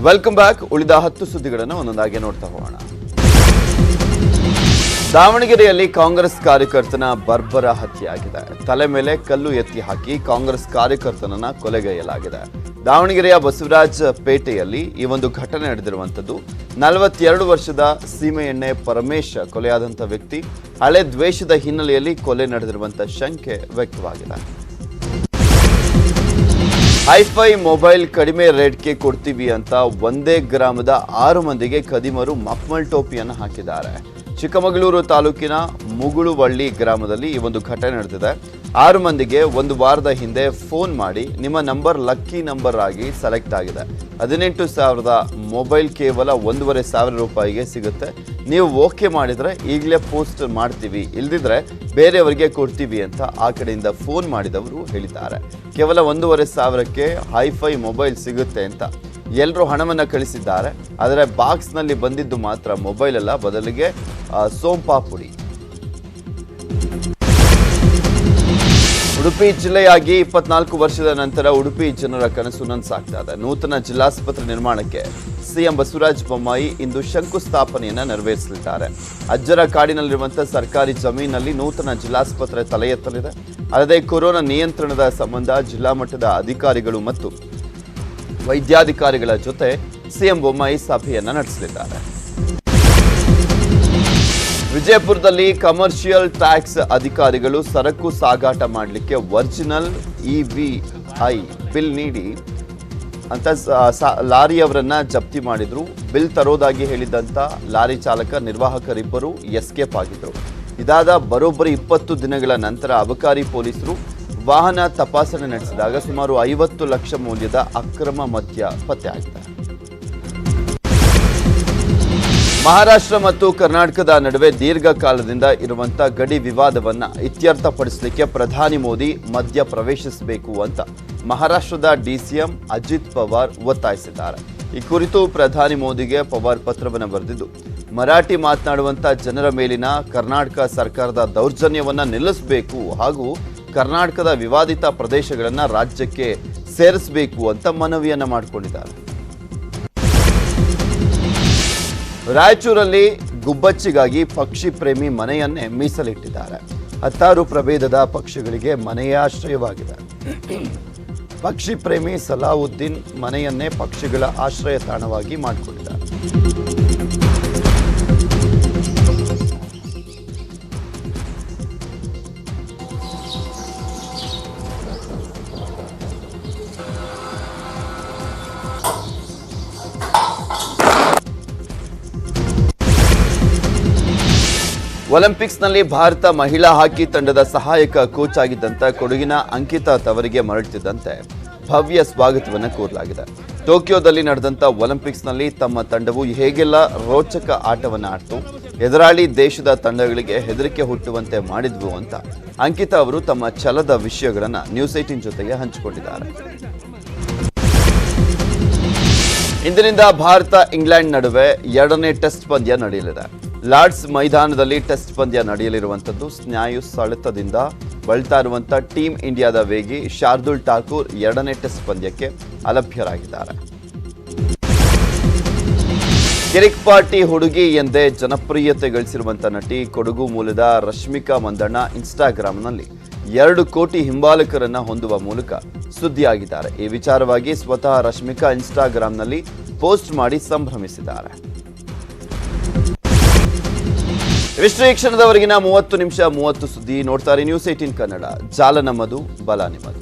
Welcome back. ಉಳಿದ 10 ಸುದ್ದಿಗಳನ್ನು ಒಂದೊಂದಾಗಿ ನೋಡ್ತಾ ಹೋಗೋಣ. ದಾವಣಗೆರೆಯಲ್ಲಿ ಕಾಂಗ್ರೆಸ್ ಕಾರ್ಯಕರ್ತನ ಬರ್ಬರ ಹತ್ಯೆಯಾಗಿದೆ. ತಲೆ ಮೇಲೆ ಕಲ್ಲು ಎತ್ತಿ ಹಾಕಿ ಕಾಂಗ್ರೆಸ್ ಕಾರ್ಯಕರ್ತನನ್ನ ಕೊಲೆಗೈಯಲಾಗಿದೆ. ದಾವಣಗೆರೆಯ ಬಸವರಾಜ ಪೇಟೆಯಲ್ಲಿ ಈ ಒಂದು ಘಟನೆ ನಡೆದಿರುವಂತದ್ದು. 42 ವರ್ಷದ ಸೀಮೆಎಣ್ಣೆ ಪರಮೇಶ್ ಕೊಲೆಯಾದಂಥ ವ್ಯಕ್ತಿ. ಹಳೆ ದ್ವೇಷದ ಹಿನ್ನೆಲೆಯಲ್ಲಿ ಕೊಲೆ ನಡೆದಿರುವಂತಹ ಶಂಕೆ ವ್ಯಕ್ತವಾಗಿದೆ. ಹೈಫೈ ಮೊಬೈಲ್ ಕಡಿಮೆ ರೇಟ್ಗೆ ಕೊಡ್ತೀವಿ ಅಂತ ಒಂದೇ ಗ್ರಾಮದ 6 ಮಂದಿಗೆ ಖದೀಮರು ಮಫ್ಮಲ್ ಟೋಪಿಯನ್ನು ಹಾಕಿದ್ದಾರೆ. ಚಿಕ್ಕಮಗಳೂರು ತಾಲೂಕಿನ ಮುಗುಳುವಳ್ಳಿ ಗ್ರಾಮದಲ್ಲಿ ಈ ಒಂದು ಘಟನೆ ನಡೆದಿದೆ. 6 ಮಂದಿಗೆ ಒಂದು ವಾರದ ಹಿಂದೆ ಫೋನ್ ಮಾಡಿ ನಿಮ್ಮ ನಂಬರ್ ಲಕ್ಕಿ ನಂಬರ್ ಆಗಿ ಸೆಲೆಕ್ಟ್ ಆಗಿದೆ. 18,000 ಮೊಬೈಲ್ ಕೇವಲ 1,500 ರೂಪಾಯಿಗೆ ಸಿಗುತ್ತೆ. ನೀವು ಓಕೆ ಮಾಡಿದ್ರೆ ಈಗಲೇ ಪೋಸ್ಟ್ ಮಾಡ್ತೀವಿ, ಇಲ್ದಿದ್ರೆ ಬೇರೆಯವರಿಗೆ ಕೊಡ್ತೀವಿ ಅಂತ ಆ ಕಡೆಯಿಂದ ಫೋನ್ ಮಾಡಿದವರು ಹೇಳಿದ್ದಾರೆ. ಕೇವಲ 1,500ಕ್ಕೆ ಹೈಫೈ ಮೊಬೈಲ್ ಸಿಗುತ್ತೆ ಅಂತ ಎಲ್ಲರೂ ಹಣವನ್ನು ಕಳಿಸಿದ್ದಾರೆ. ಆದರೆ ಬಾಕ್ಸ್ನಲ್ಲಿ ಬಂದಿದ್ದು ಮಾತ್ರ ಮೊಬೈಲ್ ಅಲ್ಲ, ಬದಲಿಗೆ ಸೋಂಪಾಪುಡಿ. ಉಡುಪಿ ಜಿಲ್ಲೆಯಾಗಿ 24 ವರ್ಷದ ನಂತರ ಉಡುಪಿ ಜನರ ಕನಸು ನನಸಾಗ್ತಾ ಇದೆ. ನೂತನ ಜಿಲ್ಲಾಸ್ಪತ್ರೆ ನಿರ್ಮಾಣಕ್ಕೆ ಸಿಎಂ ಬಸವರಾಜ ಬೊಮ್ಮಾಯಿ ಇಂದು ಶಂಕುಸ್ಥಾಪನೆಯನ್ನ ನೆರವೇರಿಸಲಿದ್ದಾರೆ. ಅಜ್ಜರ ಕಾಡಿನಲ್ಲಿರುವಂತಹ ಸರ್ಕಾರಿ ಜಮೀನಿನಲ್ಲಿ ನೂತನ ಜಿಲ್ಲಾಸ್ಪತ್ರೆ ತಲೆ ಎತ್ತಲಿದೆ. ಅಲ್ಲದೆ ಕೊರೋನಾ ನಿಯಂತ್ರಣದ ಸಂಬಂಧ ಜಿಲ್ಲಾ ಮಟ್ಟದ ಅಧಿಕಾರಿಗಳು ಮತ್ತು ವೈದ್ಯಾಧಿಕಾರಿಗಳ ಜೊತೆ ಸಿಎಂ ಬೊಮ್ಮಾಯಿ ಸಭೆಯನ್ನ ನಡೆಸಲಿದ್ದಾರೆ. ವಿಜಯಪುರದಲ್ಲಿ ಕಮರ್ಷಿಯಲ್ ಟ್ಯಾಕ್ಸ್ ಅಧಿಕಾರಿಗಳು ಸರಕು ಸಾಗಾಟ ಮಾಡಲಿಕ್ಕೆ ಒರಿಜಿನಲ್ EVI ಬಿಲ್ ನೀಡಿ ಅಂತ ಲಾರಿಯವರನ್ನ ಜಪ್ತಿ ಮಾಡಿದ್ರು. ಬಿಲ್ ತರೋದಾಗಿ ಹೇಳಿದಂತ ಲಾರಿ ಚಾಲಕ ನಿರ್ವಾಹಕರಿಬ್ಬರು ಎಸ್ಕೇಪ್ ಆಗಿದ್ರು. ಇದಾದ ಬರೋಬ್ಬರಿ 20 ದಿನಗಳ ನಂತರ ಅಬಕಾರಿ ಪೊಲೀಸರು ವಾಹನ ತಪಾಸಣೆ ನಡೆಸಿದಾಗ ಸುಮಾರು 50 ಲಕ್ಷ ಮೌಲ್ಯದ ಅಕ್ರಮ ಮದ್ಯ ಪತ್ತೆಯಾಗಿದೆ. ಮಹಾರಾಷ್ಟ್ರ ಮತ್ತು ಕರ್ನಾಟಕದ ನಡುವೆ ದೀರ್ಘಕಾಲದಿಂದ ಇರುವಂತಹ ಗಡಿ ವಿವಾದವನ್ನ ಇತ್ಯರ್ಥಪಡಿಸಲಿಕ್ಕೆ ಪ್ರಧಾನಿ ಮೋದಿ ಮಧ್ಯ ಪ್ರವೇಶಿಸಬೇಕು ಅಂತ ಮಹಾರಾಷ್ಟ್ರದ DCM ಅಜಿತ್ ಪವಾರ್ ಒತ್ತಾಯಿಸಿದ್ದಾರೆ. ಈ ಕುರಿತು ಪ್ರಧಾನಿ ಮೋದಿಗೆ ಪವಾರ್ ಪತ್ರವನ್ನು ಬರೆದಿದ್ದು, ಮರಾಠಿ ಮಾತನಾಡುವಂತಹ ಜನರ ಮೇಲಿನ ಕರ್ನಾಟಕ ಸರ್ಕಾರದ ದೌರ್ಜನ್ಯವನ್ನ ನಿಲ್ಲಿಸಬೇಕು ಹಾಗೂ ಕರ್ನಾಟಕದ ವಿವಾದಿತ ಪ್ರದೇಶಗಳನ್ನು ರಾಜ್ಯಕ್ಕೆ ಸೇರಿಸಬೇಕು ಅಂತ ಮನವಿಯನ್ನ ಮಾಡಿಕೊಂಡಿದ್ದಾರೆ. ರಾಯಚೂರಲ್ಲಿ ಗುಬ್ಬಚ್ಚಿಗಾಗಿ ಪಕ್ಷಿ ಪ್ರೇಮಿ ಮನೆಯನ್ನೇ ಮೀಸಲಿಟ್ಟಿದ್ದಾರೆ. 16 ಪ್ರಭೇದದ ಪಕ್ಷಿಗಳಿಗೆ ಮನೆಯ ಆಶ್ರಯವಾಗಿದೆ. ಪಕ್ಷಿ ಪ್ರೇಮಿ ಸಲಾವುದ್ದೀನ್ ಮನೆಯನ್ನೇ ಪಕ್ಷಿಗಳ ಆಶ್ರಯ ತಾಣವಾಗಿ ಮಾಡಿಕೊಂಡಿದ್ದಾರೆ. ಒಲಿಂಪಿಕ್ಸ್ನಲ್ಲಿ ಭಾರತ ಮಹಿಳಾ ಹಾಕಿ ತಂಡದ ಸಹಾಯಕ ಕೋಚ್ ಆಗಿದ್ದಂಥ ಕೊಡಗಿನ ಅಂಕಿತಾ ತವರಿಗೆ ಮರಳುತ್ತಿದ್ದಂತೆ ಭವ್ಯ ಸ್ವಾಗತವನ್ನು ಕೋರಲಾಗಿದೆ. ಟೋಕಿಯೋದಲ್ಲಿ ನಡೆದಂಥ ಒಲಿಂಪಿಕ್ಸ್ನಲ್ಲಿ ತಮ್ಮ ತಂಡವು ಹೇಗೆಲ್ಲ ರೋಚಕ ಆಟವನ್ನು ಆಡ್ತು, ಎದುರಾಳಿ ದೇಶದ ತಂಡಗಳಿಗೆ ಹೆದರಿಕೆ ಹುಟ್ಟುವಂತೆ ಮಾಡಿದ್ವು ಅಂತ ಅಂಕಿತಾ ಅವರು ತಮ್ಮ ಛಲದ ವಿಷಯಗಳನ್ನು ನ್ಯೂಸ್ 18 ಜೊತೆಗೆ ಹಂಚಿಕೊಂಡಿದ್ದಾರೆ. ಇಂದಿನಿಂದ ಭಾರತ ಇಂಗ್ಲೆಂಡ್ ನಡುವೆ 2ನೇ ಟೆಸ್ಟ್ ಪಂದ್ಯ ನಡೆಯಲಿದೆ. ಲಾರ್ಡ್ಸ್ ಮೈದಾನದಲ್ಲಿ ಟೆಸ್ಟ್ ಪಂದ್ಯ ನಡೆಯಲಿರುವಂಥದ್ದು. ಸ್ನಾಯು ಸೆಳೆತದಿಂದ ಬಳಲ್ತಾ ಇರುವಂತಹ ಟೀಮ್ ಇಂಡಿಯಾದ ವೇಗಿ ಶಾರ್ದುಲ್ ಠಾಕೂರ್ 2ನೇ ಟೆಸ್ಟ್ ಪಂದ್ಯಕ್ಕೆ ಅಲಭ್ಯರಾಗಿದ್ದಾರೆ. ಕಿರಿಕ್ ಪಾರ್ಟಿ ಹುಡುಗಿ ಎಂದೇ ಜನಪ್ರಿಯತೆ ಗಳಿಸಿರುವಂತಹ ನಟಿ ಕೊಡಗು ಮೂಲದ ರಶ್ಮಿಕಾ ಮಂದಣ್ಣ ಇನ್ಸ್ಟಾಗ್ರಾಂನಲ್ಲಿ 2 ಕೋಟಿ ಹಿಂಬಾಲಕರನ್ನ ಹೊಂದುವ ಮೂಲಕ ಸುದ್ದಿಯಾಗಿದ್ದಾರೆ. ಈ ವಿಚಾರವಾಗಿ ಸ್ವತಃ ರಶ್ಮಿಕಾ ಇನ್ಸ್ಟಾಗ್ರಾಂನಲ್ಲಿ ಪೋಸ್ಟ್ ಮಾಡಿ ಸಂಭ್ರಮಿಸಿದ್ದಾರೆ. ಇವಿಷ್ಟು ಈ ಕ್ಷಣದವರೆಗಿನ 30 ನಿಮಿಷ 30 ಸುದ್ದಿ. ನೋಡ್ತಾರೆ ನ್ಯೂಸ್ 18 ಕನ್ನಡ. ಜಾಲ ನಮ್ಮದು, ಬಲ ನಿಮ್ಮದು.